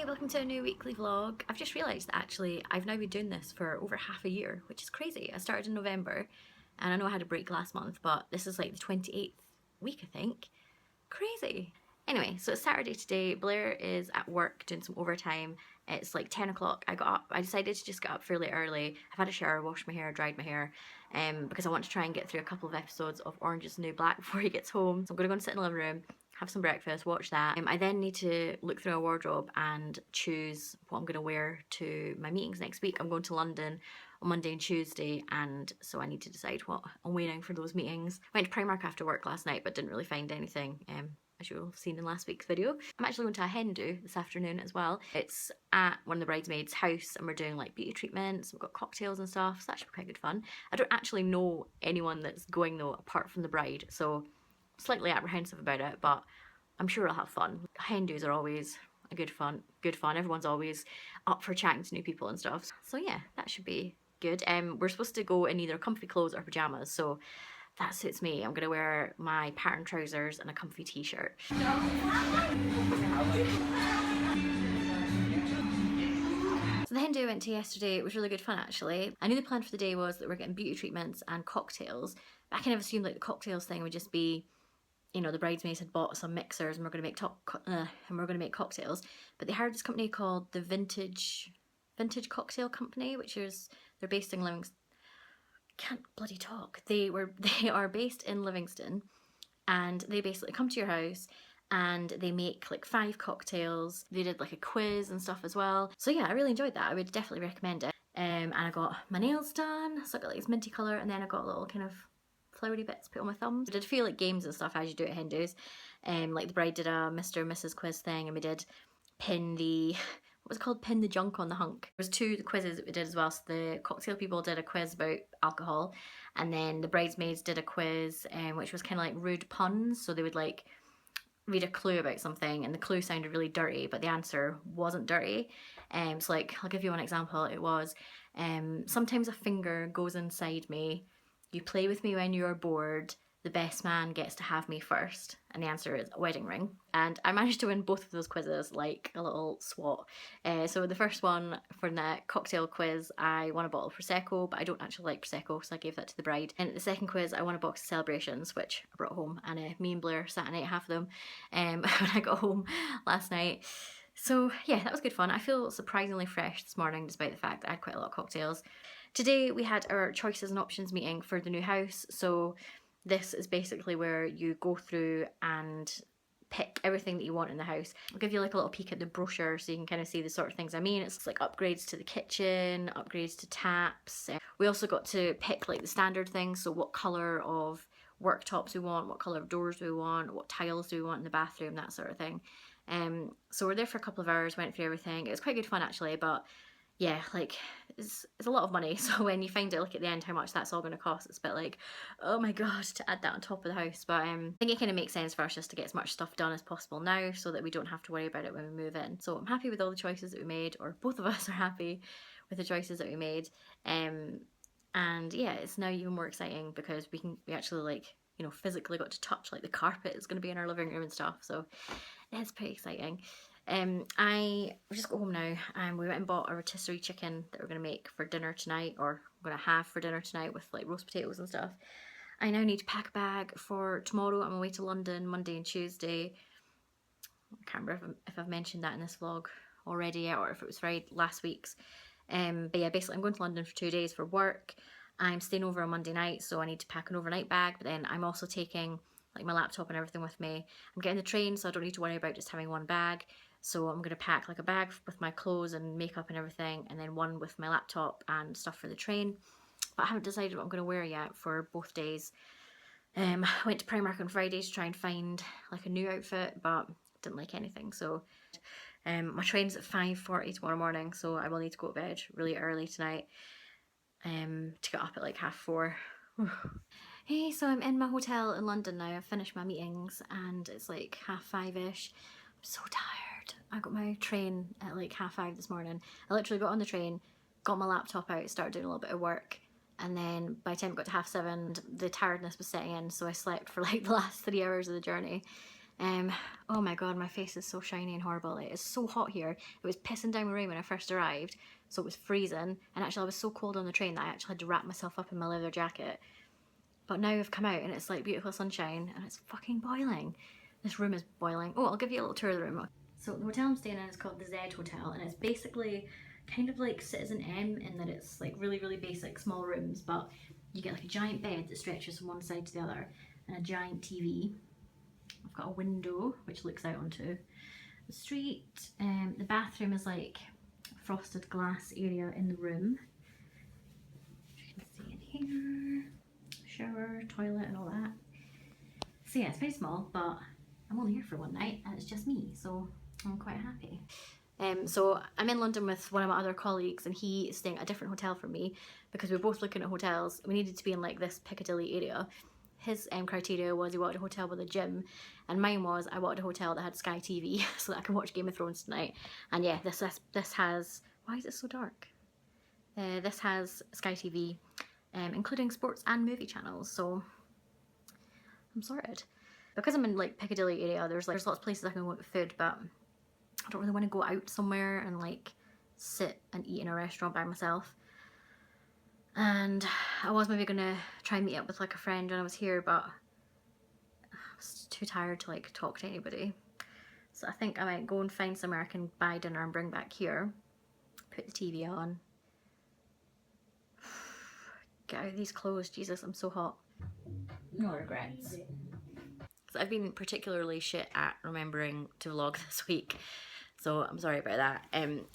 welcome to a new weekly vlog. I've just realised that actually I've now been doing this for over half a year, which is crazy. I started in November and I know I had a break last month, but this is like the 28th week, I think. Crazy. Anyway, so it's Saturday today. Blair is at work doing some overtime. It's like 10 o'clock. I got up. I decided to just get up fairly early. I've had a shower, washed my hair, dried my hair, because I want to try and get through a couple of episodes of Orange is the New Black before he gets home. So I'm going to go and sit in the living room, have some breakfast, watch that. I then need to look through a wardrobe and choose what I'm going to wear to my meetings next week. I'm going to London on Monday and Tuesday, and so I need to decide what I'm wearing for those meetings. I went to Primark after work last night but didn't really find anything, as you'll have seen in last week's video. I'm actually going to a hen do this afternoon as well. It's at one of the bridesmaids' house and we're doing like beauty treatments, we've got cocktails and stuff, so that should be quite good fun. I don't actually know anyone that's going though apart from the bride, so slightly apprehensive about it, but I'm sure I'll have fun. Hen do's are always a good fun. Everyone's always up for chatting to new people and stuff. So yeah, that should be good. We're supposed to go in either comfy clothes or pajamas, so that suits me. I'm gonna wear my pattern trousers and a comfy t-shirt. So the hen do I went to yesterday was really good fun actually. I knew the plan for the day was that we're getting beauty treatments and cocktails, but I kind of assumed like the cocktails thing would just be, you know, the bridesmaids had bought some mixers and we're gonna make cocktails. But they hired this company called the Vintage Cocktail Company, they're based in Livingston. Can't bloody talk. They are based in Livingston, and they basically come to your house and they make like 5 cocktails. They did like a quiz and stuff as well. So yeah, I really enjoyed that. I would definitely recommend it. And I got my nails done, so I got like this minty colour, and then I got little kind of flowery bits put on my thumbs. I did a few like games and stuff as you do at hen dos. Like the bride did a Mr. and Mrs. quiz thing, and we did pin the pin the junk on the hunk. There was 2 quizzes that we did as well. So the cocktail people did a quiz about alcohol, and then the bridesmaids did a quiz which was kind of like rude puns. So they would like read a clue about something and the clue sounded really dirty but the answer wasn't dirty. So like, I'll give you one example. It was sometimes a finger goes inside me, you play with me when you're bored, the best man gets to have me first, and the answer is a wedding ring. And I managed to win both of those quizzes like a little swat. So the first one, for the cocktail quiz, I won a bottle of Prosecco, but I don't actually like Prosecco, so I gave that to the bride. And the second quiz, I won a box of Celebrations, which I brought home, and me and Blair sat and ate half of them when I got home last night. So yeah, that was good fun. I feel surprisingly fresh this morning despite the fact that I had quite a lot of cocktails. Today we had our choices and options meeting for the new house. So this is basically where you go through and pick everything that you want in the house. I'll give you like a little peek at the brochure so you can kind of see the sort of things I mean. It's like upgrades to the kitchen, upgrades to taps. We also got to pick like the standard things, so what colour of worktops we want, what colour of doors we want, what tiles do we want in the bathroom, that sort of thing. So we're there for a couple of hours, went through everything. It was quite good fun actually, but yeah, like it's a lot of money. So when you find out like at the end how much that's all going to cost, it's a bit like, oh my god, to add that on top of the house. But I think it kind of makes sense for us just to get as much stuff done as possible now so that we don't have to worry about it when we move in. So I'm happy with all the choices that we made, or both of us are happy with the choices that we made. And yeah, it's now even more exciting because we actually like, you know, physically got to touch like the carpet is going to be in our living room and stuff. So it's pretty exciting. I just got home now and we went and bought a rotisserie chicken that we're going to make for dinner tonight, or I'm going to have for dinner tonight with like roast potatoes and stuff. I now need to pack a bag for tomorrow. I'm away to London Monday and Tuesday. I can't remember if I've mentioned that in this vlog already yet, or if it was Friday last week's. But yeah, basically I'm going to London for 2 days for work. I'm staying over on Monday night, so I need to pack an overnight bag, but then I'm also taking like my laptop and everything with me. I'm getting the train, so I don't need to worry about just having one bag. So I'm going to pack like a bag with my clothes and makeup and everything, and then one with my laptop and stuff for the train. But I haven't decided what I'm going to wear yet for both days. I went to Primark on Friday to try and find like a new outfit, but didn't like anything. So my train's at 5:40 tomorrow morning, so I will need to go to bed really early tonight to get up at like 4:30. Hey, so I'm in my hotel in London now. I've finished my meetings and it's like 5:30ish. I'm so tired. I got my train at like 5:30 this morning. I literally got on the train, got my laptop out, started doing a little bit of work, and then by the time it got to 7:30, the tiredness was setting in, so I slept for like the last 3 hours of the journey. Oh my god, my face is so shiny and horrible. It is so hot here. It was pissing down with rain when I first arrived, so it was freezing. And actually, I was so cold on the train that I actually had to wrap myself up in my leather jacket. But now I've come out and it's like beautiful sunshine and it's fucking boiling. This room is boiling. Oh, I'll give you a little tour of the room. So the hotel I'm staying in is called the Z Hotel, and it's basically kind of like Citizen M in that it's like really, really basic small rooms, but you get like a giant bed that stretches from one side to the other and a giant TV. I've got a window which looks out onto the street. The bathroom is like a frosted glass area in the room. You can see in here. Shower, toilet and all that. So yeah, it's very small, but I'm only here for one night and it's just me, so I'm quite happy. So I'm in London with one of my other colleagues and he is staying at a different hotel from me because we were both looking at hotels. We needed to be in like this Piccadilly area. His criteria was he wanted a hotel with a gym, and mine was I wanted a hotel that had Sky TV so that I can watch Game of Thrones tonight. And yeah, this has, why is it so dark? This has Sky TV, including sports and movie channels, so I'm sorted. Because I'm in like Piccadilly area, there's lots of places I can go get food, but I don't really want to go out somewhere and like sit and eat in a restaurant by myself. And I was maybe gonna try and meet up with like a friend when I was here, but I was too tired to like talk to anybody. So I think I might go and find somewhere I can buy dinner and bring back here, put the TV on, get out of these clothes. Jesus, I'm so hot. No regrets. So I've been particularly shit at remembering to vlog this week, so I'm sorry about that.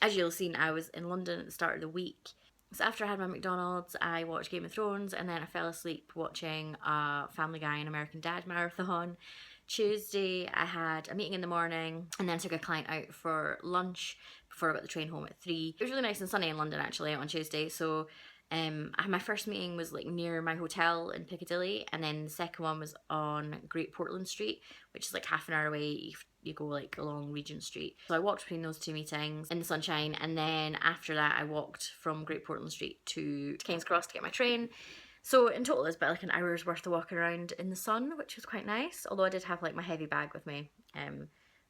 As you'll have seen, I was in London at the start of the week. So after I had my McDonald's, I watched Game of Thrones, and then I fell asleep watching Family Guy and American Dad marathon. Tuesday, I had a meeting in the morning, and then took a client out for lunch before I got the train home at 3. It was really nice and sunny in London actually on Tuesday, so my first meeting was like near my hotel in Piccadilly, and then the second one was on Great Portland Street, which is like half an hour away. You go like along Regent Street. So I walked between those two meetings in the sunshine, and then after that I walked from Great Portland Street to King's Cross to get my train. So in total it's about like an hour's worth of walking around in the sun, which was quite nice, although I did have like my heavy bag with me,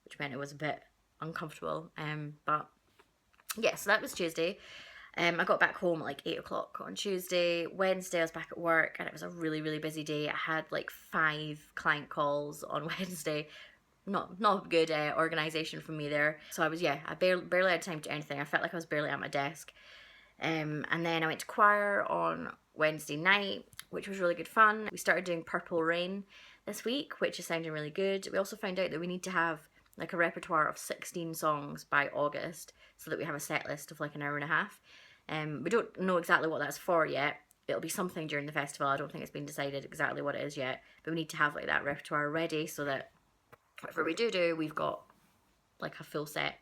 which meant it was a bit uncomfortable, but yeah, so that was Tuesday. I got back home at like 8 o'clock on Tuesday. Wednesday I was back at work and it was a really, really busy day. I had like 5 client calls on Wednesday. Not good organisation from me there. So I was, yeah, I barely had time to do anything. I felt like I was barely at my desk. And then I went to choir on Wednesday night, which was really good fun. We started doing Purple Rain this week, which is sounding really good. We also found out that we need to have like a repertoire of 16 songs by August so that we have a set list of like an hour and a half. We don't know exactly what that's for yet. It'll be something during the festival. I don't think it's been decided exactly what it is yet, but we need to have like that repertoire ready so that whatever we do, we've got like a full set.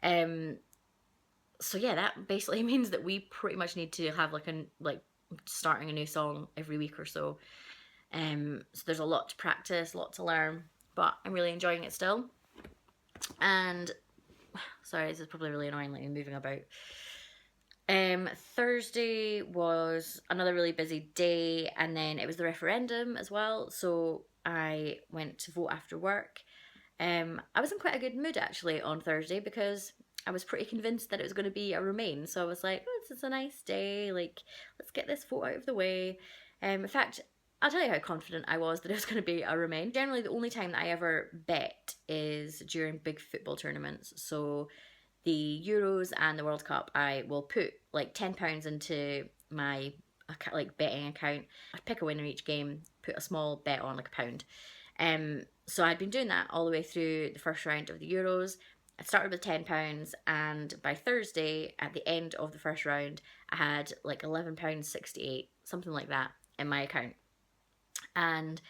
So yeah, that basically means that we pretty much need to have like starting a new song every week or so. So there's a lot to practice, a lot to learn, but I'm really enjoying it still. And sorry, this is probably really annoying, like me moving about. Thursday was another really busy day, and then it was the referendum as well, so I went to vote after work. I was in quite a good mood actually on Thursday because I was pretty convinced that it was going to be a Remain, so I was like, oh, this is a nice day, like, let's get this vote out of the way. In fact, I'll tell you how confident I was that it was going to be a Remain. Generally, the only time that I ever bet is during big football tournaments, so the Euros and the World Cup, I will put like £10 into my like betting account. I'd pick a winner each game, put a small bet on like £1. So I'd been doing that all the way through the first round of the Euros. I started with £10, and by Thursday, at the end of the first round, I had like £11.68, something like that, in my account. And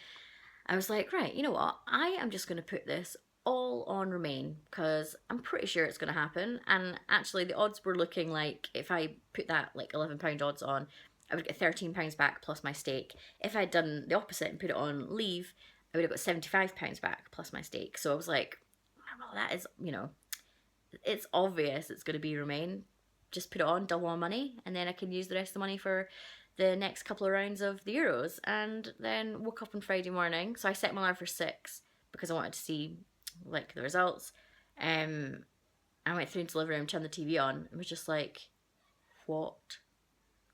I was like, right, you know what? I am just going to put this all on Remain because I'm pretty sure it's going to happen. And actually the odds were looking like if I put that like £11 odds on, I would get £13 back plus my stake. If I'd done the opposite and put it on Leave, I would have got £75 back plus my stake. So I was like, well, that is, you know, it's obvious it's going to be Remain. Just put it on, double my money, and then I can use the rest of the money for the next couple of rounds of the Euros. And then woke up on Friday morning, so I set my alarm for 6, because I wanted to see like the results. I went through into the living room, turned the TV on, and was just like, what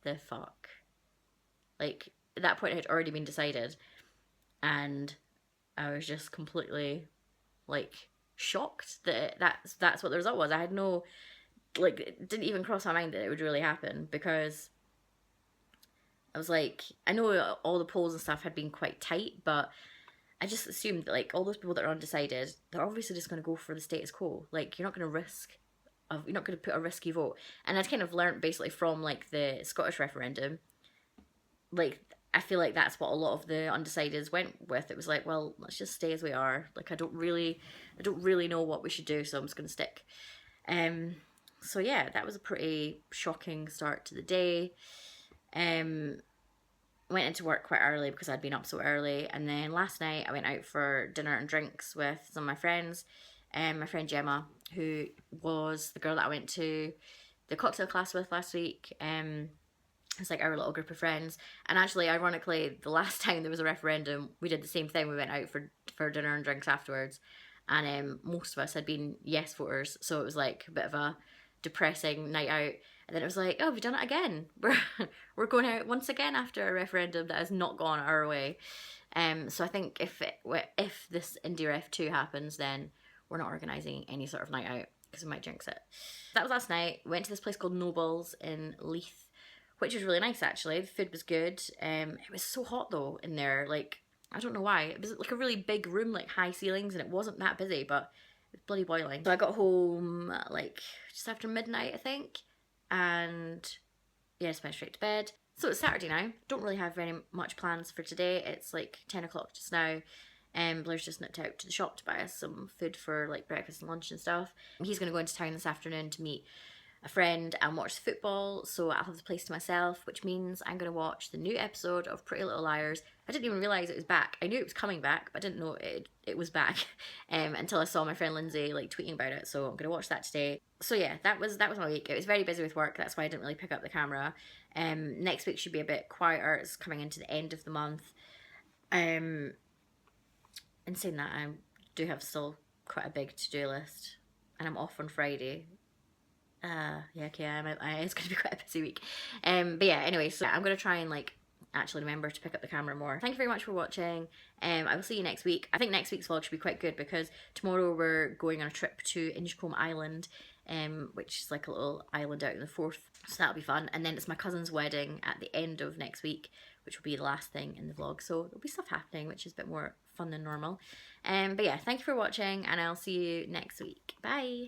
the fuck? Like, at that point it had already been decided, and I was just completely like shocked that that's what the result was. I had no, like, it didn't even cross my mind that it would really happen, because I was like, I know all the polls and stuff had been quite tight, but I just assumed that like all those people that are undecided, they're obviously just going to go for the status quo. Like, you're not going to you're not going to put a risky vote. And I'd kind of learnt basically from like the Scottish referendum, like I feel like that's what a lot of the undecideds went with. It was like, well, let's just stay as we are. Like, I don't really know what we should do, so I'm just going to stick. So yeah, that was a pretty shocking start to the day. Went into work quite early because I'd been up so early, and then last night I went out for dinner and drinks with some of my friends. My friend Gemma, who was the girl that I went to the cocktail class with last week. It's like our little group of friends, and actually, ironically, the last time there was a referendum, we did the same thing. We went out for dinner and drinks afterwards, and most of us had been yes voters, so it was like a bit of a depressing night out. And then it was like, oh, we've done it again. We're going out once again after a referendum that has not gone our way. So I think if this Indie Ref 2 happens, then we're not organising any sort of night out because we might jinx it. That was last night. We went to this place called Nobles in Leith, which was really nice actually. The food was good. It was so hot though in there. Like, I don't know why. It was like a really big room, like high ceilings, and it wasn't that busy, but it was bloody boiling. So I got home like just after midnight, I think. And yeah, just went straight to bed. So it's Saturday now. Don't really have very much plans for today. It's like 10 o'clock just now. Blair's just nipped out to the shop to buy us some food for like breakfast and lunch and stuff. He's going to go into town this afternoon to meet a friend and watch the football, so I'll have the place to myself, which means I'm going to watch the new episode of Pretty Little Liars. I didn't even realise it was back. I knew it was coming back, but I didn't know it was back until I saw my friend Lindsay like tweeting about it, so I'm going to watch that today. So yeah, that was my week. It was very busy with work, that's why I didn't really pick up the camera. Next week should be a bit quieter. It's coming into the end of the month. In saying that, I do have still quite a big to-do list, and I'm off on Friday. Yeah, okay, it's going to be quite a busy week. But yeah, anyway, so I'm going to try and like actually remember to pick up the camera more. Thank you very much for watching. I will see you next week. I think next week's vlog should be quite good because tomorrow we're going on a trip to Inchcombe Island, which is like a little island out in the Forth. So that'll be fun. And then it's my cousin's wedding at the end of next week, which will be the last thing in the vlog. So there'll be stuff happening, which is a bit more fun than normal. But yeah, thank you for watching, and I'll see you next week. Bye!